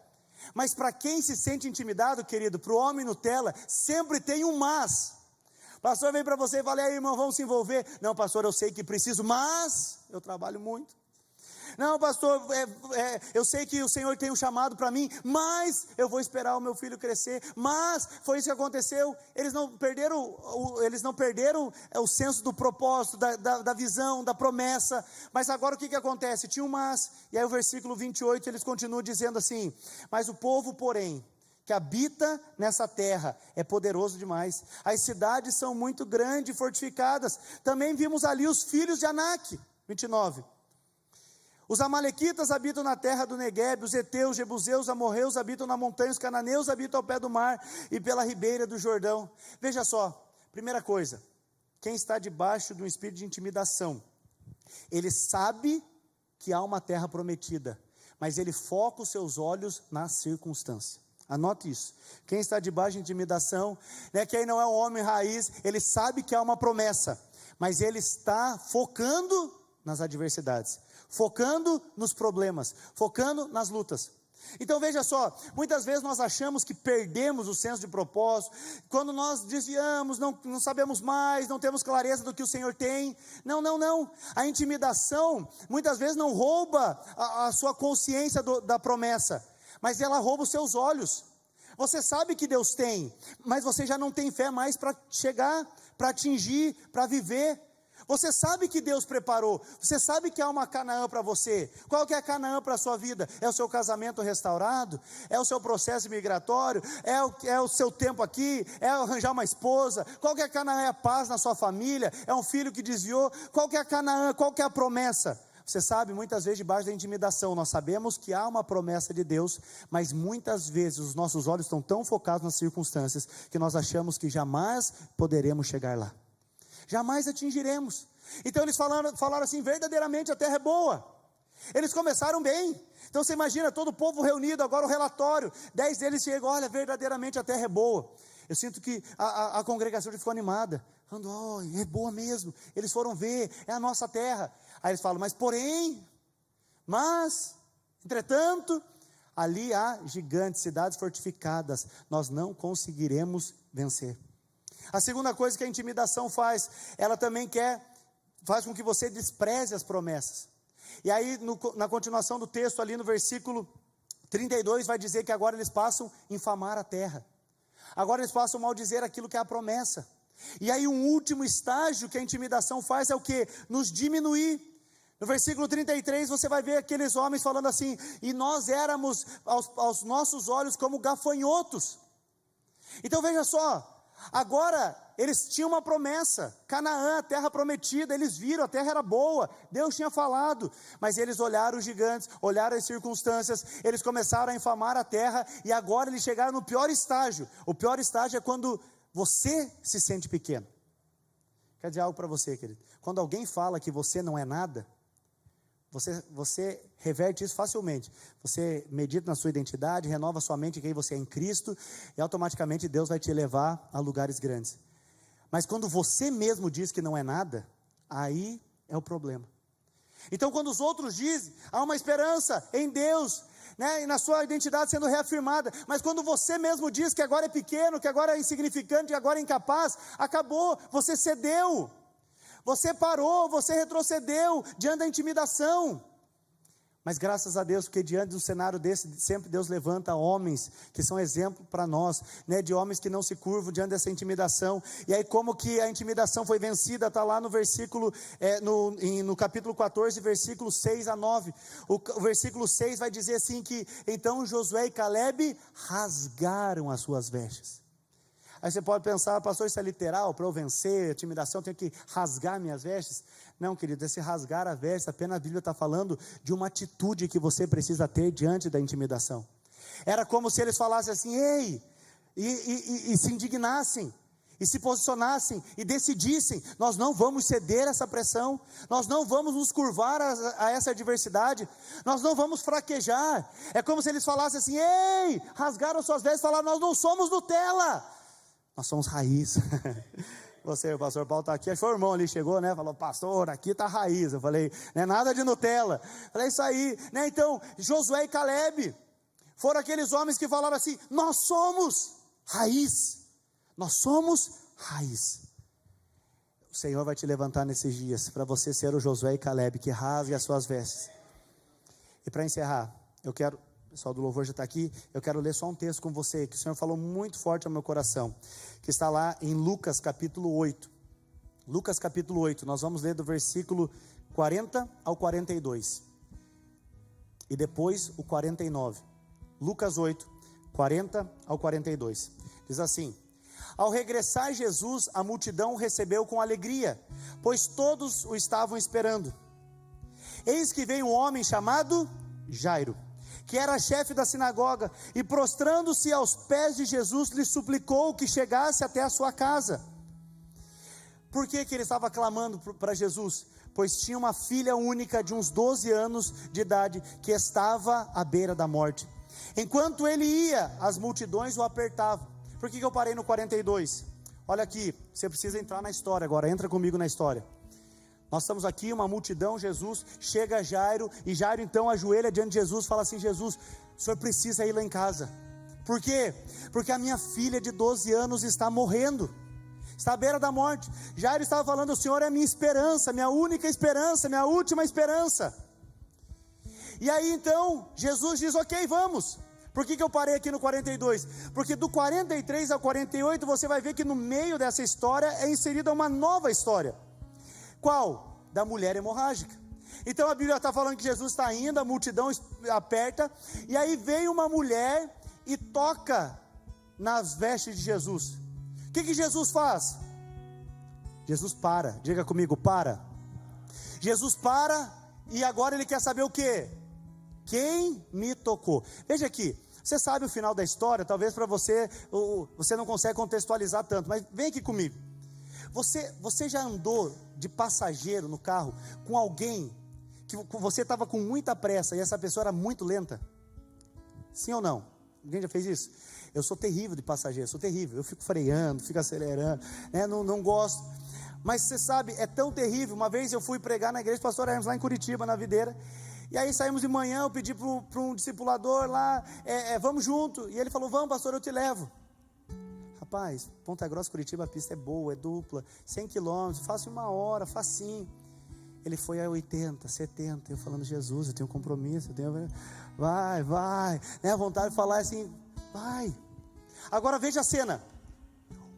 Mas para quem se sente intimidado, querido, para o homem Nutella, sempre tem um mas. Pastor vem para você e fala, aí irmão, vamos se envolver. Não pastor, eu sei que preciso, mas eu trabalho muito. Não pastor, eu sei que o Senhor tem um chamado para mim, mas eu vou esperar o meu filho crescer, mas foi isso que aconteceu. Eles não perderam o senso do propósito, da visão, da promessa. Mas agora o que acontece? Tinha um mas, e aí o versículo 28 eles continuam dizendo assim, mas o povo porém, que habita nessa terra, é poderoso demais, as cidades são muito grandes e fortificadas, também vimos ali os filhos de Anak, 29, os amalequitas habitam na terra do Neguebe, os heteus, jebuseus, amorreus habitam na montanha, os cananeus habitam ao pé do mar e pela ribeira do Jordão. Veja só, primeira coisa, quem está debaixo de um espírito de intimidação, ele sabe que há uma terra prometida, mas ele foca os seus olhos na circunstância. Anote isso, quem está debaixo de intimidação, quem não é um homem raiz, ele sabe que há uma promessa, mas ele está focando nas adversidades, focando nos problemas, focando nas lutas. Então veja só, muitas vezes nós achamos que perdemos o senso de propósito, quando nós desviamos, não sabemos mais, não temos clareza do que o Senhor tem. Não, a intimidação muitas vezes não rouba a sua consciência da promessa, mas ela rouba os seus olhos. Você sabe que Deus tem, mas você já não tem fé mais para chegar, para atingir, para viver. Você sabe que Deus preparou, você sabe que há uma Canaã para você. Qual que é a Canaã para a sua vida? É o seu casamento restaurado? É o seu processo migratório? É o seu tempo aqui? É arranjar uma esposa? Qual que é a Canaã? É a paz na sua família? É um filho que desviou? Qual que é a Canaã? Qual que é a promessa? Você sabe, muitas vezes debaixo da intimidação, nós sabemos que há uma promessa de Deus, mas muitas vezes os nossos olhos estão tão focados nas circunstâncias, que nós achamos que jamais poderemos chegar lá. Jamais atingiremos. Então eles falaram assim, verdadeiramente a terra é boa. Eles começaram bem. Então você imagina, todo o povo reunido, agora o relatório, 10 deles chegam, olha, verdadeiramente a terra é boa. Eu sinto que a congregação ficou animada, falando, oh, é boa mesmo, eles foram ver, é a nossa terra. Aí eles falam, entretanto, ali há gigantes, cidades fortificadas, nós não conseguiremos vencer. A segunda coisa que a intimidação faz, ela também faz com que você despreze as promessas. E aí, na continuação do texto, ali no versículo 32, vai dizer que agora eles passam a infamar a terra. Agora eles passam a maldizer aquilo que é a promessa. E aí um último estágio que a intimidação faz é o quê? Nos diminuir. No versículo 33 você vai ver aqueles homens falando assim: e nós éramos aos nossos olhos como gafanhotos. Então veja só, agora eles tinham uma promessa, Canaã, a terra prometida, eles viram, a terra era boa, Deus tinha falado, mas eles olharam os gigantes, olharam as circunstâncias, eles começaram a infamar a terra, e agora eles chegaram no pior estágio. O pior estágio é quando você se sente pequeno. Quer dizer algo para você, querido? Quando alguém fala que você não é nada, você reverte isso facilmente. Você medita na sua identidade, renova sua mente quem você é em Cristo, e automaticamente Deus vai te levar a lugares grandes. Mas quando você mesmo diz que não é nada, aí é o problema. Então quando os outros dizem, há uma esperança em Deus, né, e na sua identidade sendo reafirmada, mas quando você mesmo diz que agora é pequeno, que agora é insignificante, que agora é incapaz, acabou, você cedeu, você parou, você retrocedeu diante da intimidação. Mas graças a Deus, porque diante de um cenário desse, sempre Deus levanta homens que são exemplo para nós, né, de homens que não se curvam diante dessa intimidação. E aí como que a intimidação foi vencida, está lá no versículo, no capítulo 14, versículo 6 a 9, o versículo 6 vai dizer assim que, então Josué e Calebe rasgaram as suas vestes. Aí você pode pensar, pastor, isso é literal, para eu vencer a intimidação, eu tenho que rasgar minhas vestes? Não, querido, esse rasgar a veste, apenas a Bíblia está falando de uma atitude que você precisa ter diante da intimidação. Era como se eles falassem assim, ei, e se indignassem, e se posicionassem, e decidissem, nós não vamos ceder a essa pressão, nós não vamos nos curvar a essa adversidade, nós não vamos fraquejar. É como se eles falassem assim, ei, rasgaram suas vestes e falaram, nós não somos Nutella, nós somos raiz. O pastor Paulo está aqui, acho que foi o irmão ali, chegou, né, falou, pastor, aqui está raiz. Eu falei, não é nada de Nutella. Falei, isso aí, né? Então, Josué e Calebe foram aqueles homens que falaram assim, nós somos raiz, nós somos raiz. O Senhor vai te levantar nesses dias, para você ser o Josué e Calebe, que rasgue as suas vestes. E para encerrar, eu quero, o pessoal do louvor já está aqui, eu quero ler só um texto com você, que o Senhor falou muito forte ao meu coração, que está lá em Lucas capítulo 8, Lucas capítulo 8, nós vamos ler do versículo 40 ao 42, e depois o 49, Lucas 8, 40 ao 42, diz assim, ao regressar Jesus, a multidão o recebeu com alegria, pois todos o estavam esperando. Eis que veio um homem chamado Jairo, que era chefe da sinagoga, e prostrando-se aos pés de Jesus, lhe suplicou que chegasse até a sua casa. Por que ele estava clamando para Jesus? Pois tinha uma filha única de uns 12 anos de idade, que estava à beira da morte. Enquanto ele ia, as multidões o apertavam. Por que eu parei no 42? Olha aqui, você precisa entrar na história agora, entra comigo na história. Nós estamos aqui, uma multidão, Jesus, chega Jairo, e Jairo então ajoelha diante de Jesus, fala assim, Jesus, o senhor precisa ir lá em casa. Por quê? Porque a minha filha de 12 anos está morrendo, está à beira da morte. Jairo estava falando, o Senhor é a minha esperança, minha única esperança, minha última esperança. E aí então, Jesus diz, ok, vamos. Por que eu parei aqui no 42? Porque do 43 ao 48, você vai ver que no meio dessa história é inserida uma nova história. Qual? Da mulher hemorrágica. Então a Bíblia está falando que Jesus está indo, a multidão aperta, e aí vem uma mulher e toca nas vestes de Jesus. O que Jesus faz? Jesus para, diga comigo, para. Jesus para, e agora ele quer saber o quê? Quem me tocou? Veja aqui, você sabe o final da história, talvez para você não consegue contextualizar tanto, mas vem aqui comigo. Você já andou de passageiro no carro com alguém que você estava com muita pressa e essa pessoa era muito lenta? Sim ou não? Alguém já fez isso? Eu sou terrível de passageiro, sou terrível. Eu fico freando, fico acelerando, né? Não gosto. Mas você sabe, é tão terrível. Uma vez eu fui pregar na igreja do pastor Hermes, lá em Curitiba, na Videira. E aí saímos de manhã, eu pedi para um discipulador lá, vamos junto. E ele falou, vamos pastor, eu te levo. Rapaz, Ponta Grossa, Curitiba, a pista é boa, é dupla, 100 quilômetros, faço em 1 hora, facinho. Ele foi a 80, 70, eu falando, Jesus, eu tenho um compromisso, vai, né, a vontade de falar assim, vai. Agora veja a cena,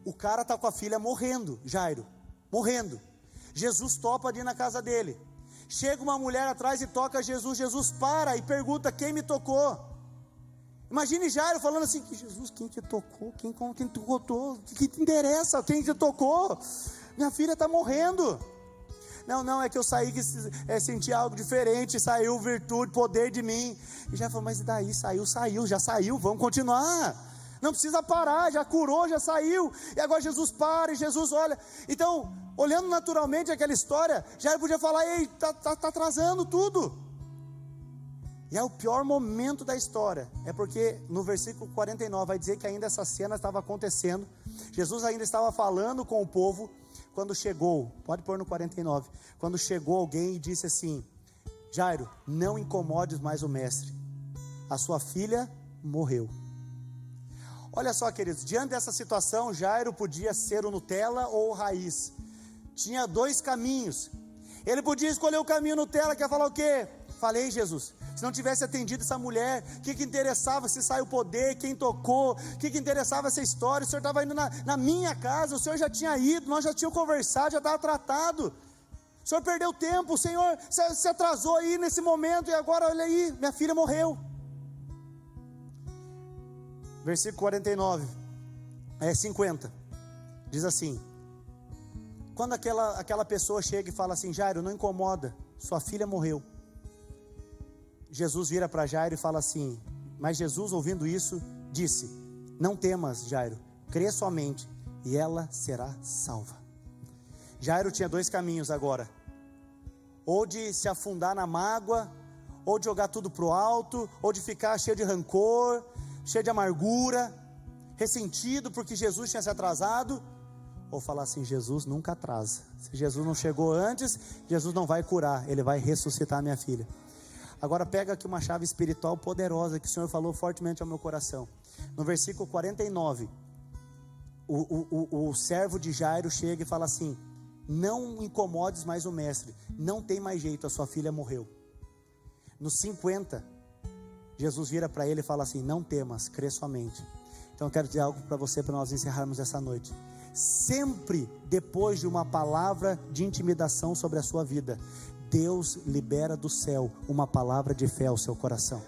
o cara está com a filha morrendo, Jairo, morrendo. Jesus topa de ir na casa dele. Chega uma mulher atrás e toca Jesus. Jesus para e pergunta: quem me tocou? Imagine Jairo falando assim: Jesus, quem te tocou? Quem tocou? O que te interessa? Quem te tocou? Minha filha está morrendo. Não, é que eu saí que senti algo diferente. Saiu virtude, poder de mim. E já falou: mas e daí? Já saiu, vamos continuar. Não precisa parar, já curou, já saiu. E agora Jesus para e Jesus olha. Então, olhando naturalmente aquela história, Jairo podia falar: ei, tá atrasando tudo. E é o pior momento da história, é porque no versículo 49 vai dizer que ainda essa cena estava acontecendo. Jesus ainda estava falando com o povo, quando chegou, pode pôr no 49, quando chegou alguém e disse assim: Jairo, não incomodes mais o mestre, a sua filha morreu. Olha só, queridos, diante dessa situação, Jairo podia ser o Nutella ou o Raiz. Tinha 2 caminhos. Ele podia escolher o caminho Nutella, que ia falar o quê? Falei, Jesus, se não tivesse atendido essa mulher, o que interessava se saiu o poder, quem tocou, o que interessava essa história? O senhor estava indo na minha casa, o senhor já tinha ido, nós já tínhamos conversado, já estava tratado. O senhor perdeu tempo, o senhor se atrasou aí nesse momento, e agora olha aí, minha filha morreu. Versículo 49, 50, diz assim: quando aquela pessoa chega e fala assim: Jairo, não incomoda, sua filha morreu. Jesus vira para Jairo e fala assim, mas Jesus, ouvindo isso, disse: não temas, Jairo, crê somente e ela será salva. Jairo tinha 2 caminhos agora: ou de se afundar na mágoa, ou de jogar tudo para o alto, ou de ficar cheio de rancor, cheio de amargura, ressentido porque Jesus tinha se atrasado, ou falar assim: Jesus nunca atrasa, se Jesus não chegou antes, Jesus não vai curar, Ele vai ressuscitar minha filha. Agora pega aqui uma chave espiritual poderosa, que o Senhor falou fortemente ao meu coração. No versículo 49, o servo de Jairo chega e fala assim: não incomodes mais o mestre, não tem mais jeito, a sua filha morreu. No 50, Jesus vira para ele e fala assim: não temas, crê somente. Então eu quero dizer algo para você, para nós encerrarmos essa noite. Sempre depois de uma palavra de intimidação sobre a sua vida, Deus libera do céu uma palavra de fé ao seu coração.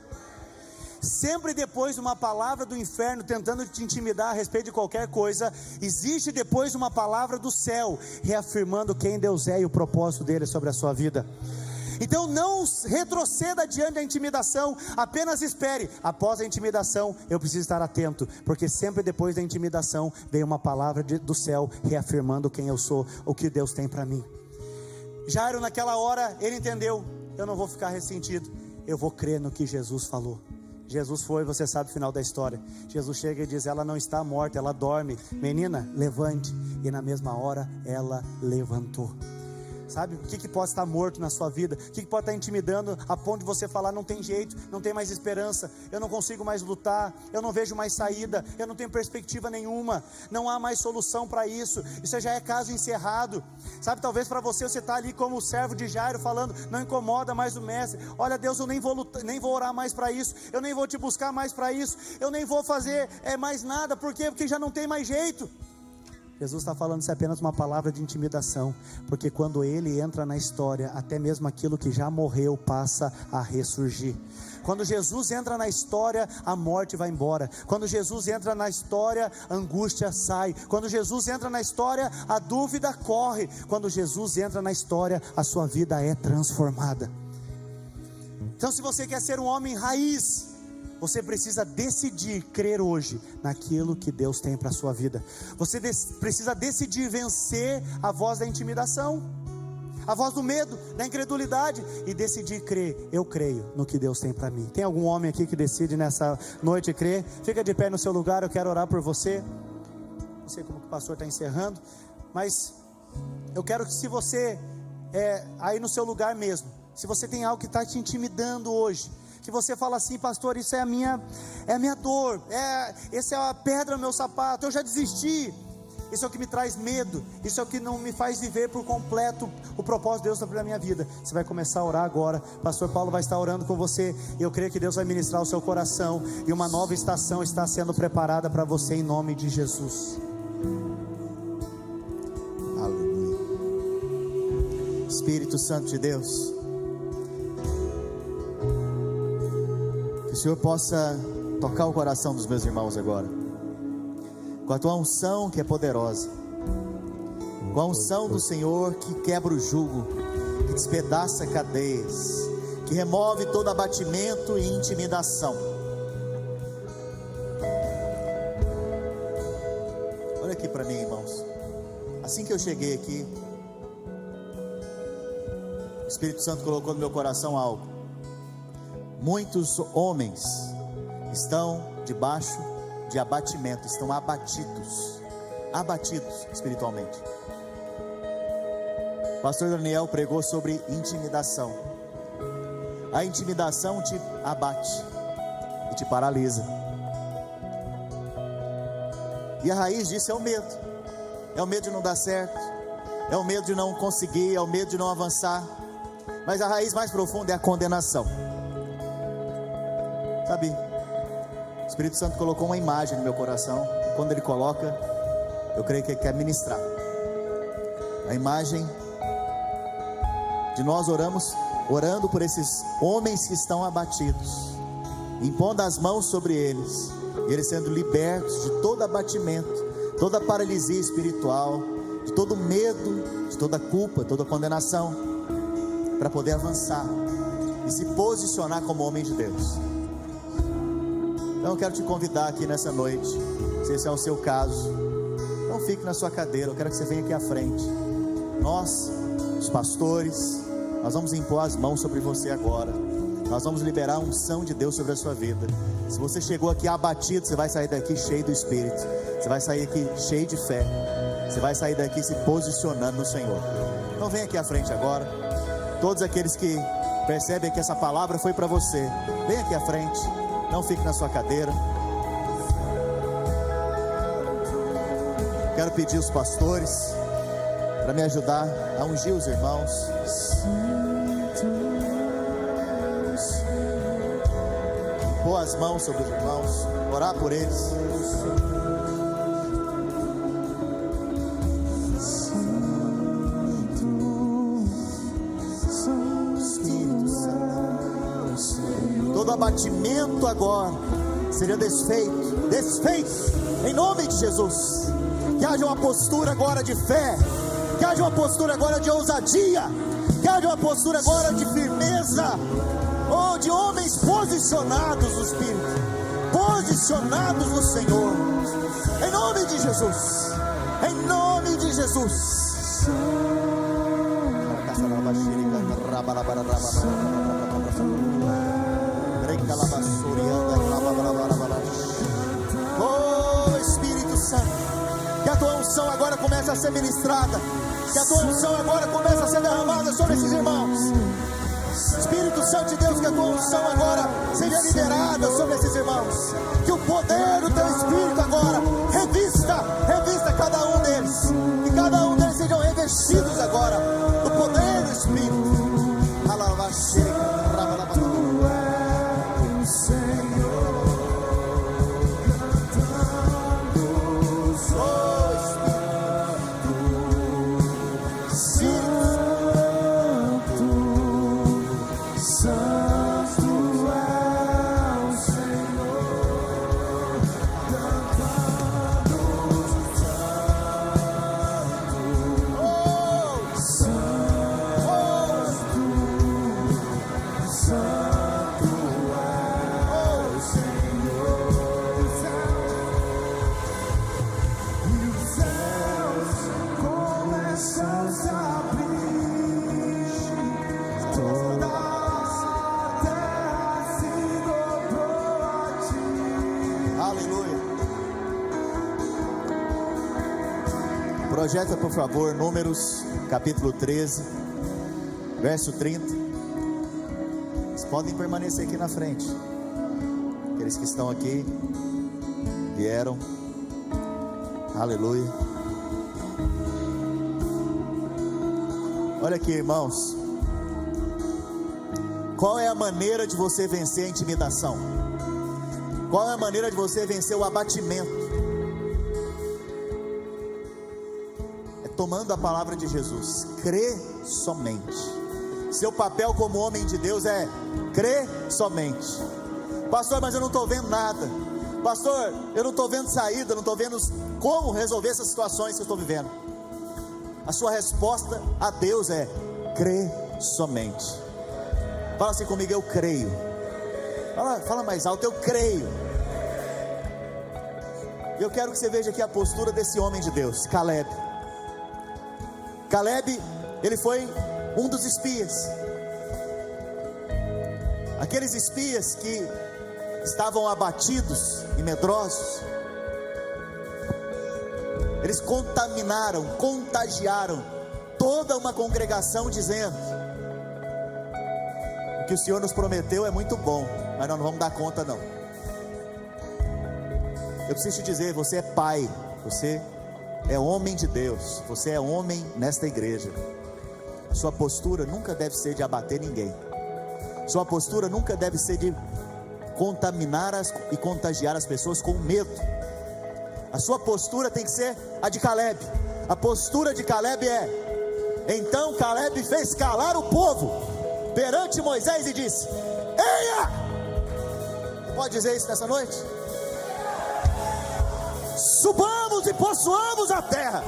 Sempre depois de uma palavra do inferno tentando te intimidar a respeito de qualquer coisa, existe depois uma palavra do céu reafirmando quem Deus é e o propósito dele sobre a sua vida. Então não retroceda diante da intimidação, apenas espere. Após a intimidação, eu preciso estar atento, porque sempre depois da intimidação vem uma palavra do céu reafirmando quem eu sou, o que Deus tem para mim. Jairo, naquela hora, ele entendeu: eu não vou ficar ressentido, eu vou crer no que Jesus falou. Jesus foi, você sabe o final da história. Jesus chega e diz: ela não está morta, ela dorme. Menina, levante. E na mesma hora, ela levantou. Sabe, o que pode estar morto na sua vida? O que pode estar intimidando a ponto de você falar: não tem jeito, não tem mais esperança, eu não consigo mais lutar, eu não vejo mais saída, eu não tenho perspectiva nenhuma, não há mais solução para isso, isso já é caso encerrado. Sabe, talvez para você está ali como o servo de Jairo falando: não incomoda mais o mestre. Olha, Deus, eu nem vou orar mais para isso, eu nem vou te buscar mais para isso, eu nem vou fazer mais nada. Por quê? Porque já não tem mais jeito. Jesus está falando isso é apenas uma palavra de intimidação, porque quando Ele entra na história, até mesmo aquilo que já morreu passa a ressurgir. Quando Jesus entra na história, a morte vai embora. Quando Jesus entra na história, a angústia sai. Quando Jesus entra na história, a dúvida corre. Quando Jesus entra na história, a sua vida é transformada. Então, se você quer ser um homem raiz, você precisa decidir crer hoje naquilo que Deus tem para a sua vida. Você precisa decidir vencer a voz da intimidação, a voz do medo, da incredulidade, e decidir crer. Eu creio no que Deus tem para mim. Tem algum homem aqui que decide nessa noite crer? Fica de pé no seu lugar, eu quero orar por você. Não sei como que o pastor está encerrando, mas eu quero que, se você aí no seu lugar mesmo, se você tem algo que está te intimidando hoje, que você fala assim: pastor, isso é a minha dor, essa é a pedra no meu sapato, eu já desisti. Isso é o que me traz medo, isso é o que não me faz viver por completo o propósito de Deus sobre a minha vida. Você vai começar a orar agora, pastor Paulo vai estar orando com você, e eu creio que Deus vai ministrar o seu coração, e uma nova estação está sendo preparada para você em nome de Jesus.
Aleluia. Espírito Santo de Deus, que o Senhor possa tocar o coração dos meus irmãos agora, com a tua unção que é poderosa, com a unção do Senhor que quebra o jugo, que despedaça cadeias, que remove todo abatimento e intimidação. Olha aqui para mim, irmãos. Assim que eu cheguei aqui, o Espírito Santo colocou no meu coração algo. Muitos homens estão debaixo de abatimento, estão abatidos espiritualmente. O pastor Daniel pregou sobre intimidação. A intimidação te abate e te paralisa, e a raiz disso é o medo. É o medo de não dar certo, é o medo de não conseguir, é o medo de não avançar. Mas a raiz mais profunda é a condenação. Sabe, o Espírito Santo colocou uma imagem no meu coração, e quando Ele coloca, eu creio que Ele quer ministrar. A imagem de nós orando por esses homens que estão abatidos, impondo as mãos sobre eles, e eles sendo libertos de todo abatimento, toda paralisia espiritual, de todo medo, de toda culpa, toda condenação, para poder avançar e se posicionar como homem de Deus. Então eu quero te convidar aqui nessa noite, se esse é o seu caso, não fique na sua cadeira, eu quero que você venha aqui à frente. Nós, os pastores, nós vamos impor as mãos sobre você agora, nós vamos liberar a unção de Deus sobre a sua vida. Se você chegou aqui abatido, você vai sair daqui cheio do Espírito, você vai sair aqui cheio de fé, você vai sair daqui se posicionando no Senhor. Então vem aqui à frente agora, todos aqueles que percebem que essa palavra foi para você, vem aqui à frente, não fique na sua cadeira. Quero pedir os pastores para me ajudar a ungir os irmãos. Pôr as mãos sobre os irmãos, orar por eles. Espírito Santo, todo abatimento agora seja desfeito, em nome de Jesus. Que haja uma postura agora de fé, que haja uma postura agora de ousadia, que haja uma postura agora de firmeza, de homens posicionados no Espírito, posicionados no Senhor, em nome de Jesus, em nome de Jesus. Oh Espírito Santo, que a tua unção agora comece a ser ministrada, que a tua unção agora comece a ser derramada sobre esses irmãos. Espírito Santo de Deus, que a tua unção agora seja liberada sobre esses irmãos, que o poder do teu Espírito agora revista cada um deles, que cada um deles sejam revestidos agora do poder do Espírito. Projeta, por favor, Números, capítulo 13, verso 30. Vocês podem permanecer aqui na frente. Aqueles que estão aqui, vieram. Aleluia. Olha aqui, irmãos. Qual é a maneira de você vencer a intimidação? Qual é a maneira de você vencer o abatimento? É tomando a palavra de Jesus. Crê somente. Seu papel como homem de Deus é crer somente. Pastor, mas eu não estou vendo nada. Pastor, eu não estou vendo saída, não estou vendo como resolver essas situações que eu estou vivendo. A sua resposta a Deus é crer somente. Fala assim comigo, eu creio. Fala mais alto, eu creio. Eu quero que você veja aqui a postura desse homem de Deus, Caleb. Caleb, ele foi um dos espias. Aqueles espias que estavam abatidos e medrosos. Eles contagiaram toda uma congregação dizendo: o que o Senhor nos prometeu é muito bom, mas nós não vamos dar conta não. Eu preciso te dizer, você é pai, você é homem de Deus, você é homem nesta igreja. A sua postura nunca deve ser de abater ninguém. Sua postura nunca deve ser de contaminar e contagiar as pessoas com medo. A sua postura tem que ser a de Caleb. A postura de Caleb é: então Caleb fez calar o povo perante Moisés e disse: eia! Pode dizer isso nessa noite? Subamos e possuamos a terra,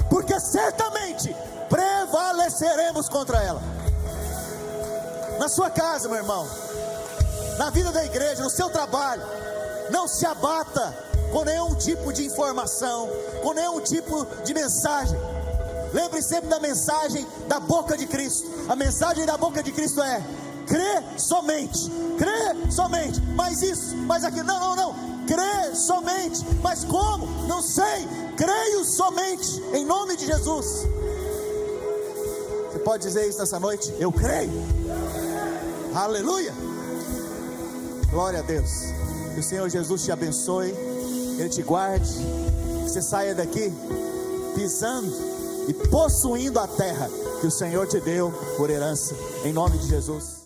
porque certamente prevaleceremos contra ela. Na sua casa, meu irmão, na vida da igreja, no seu trabalho, não se abata com nenhum tipo de informação, com nenhum tipo de mensagem. Lembre sempre da mensagem da boca de Cristo. A mensagem da boca de Cristo é: crê somente, crê somente. Mas isso, mas aquilo, não, crê somente. Mas como? Não sei. Creio somente, em nome de Jesus. Você pode dizer isso nessa noite? Eu creio. Aleluia. Glória a Deus. Que o Senhor Jesus te abençoe, Ele te guarde, que você saia daqui pisando e possuindo a terra que o Senhor te deu por herança, em nome de Jesus.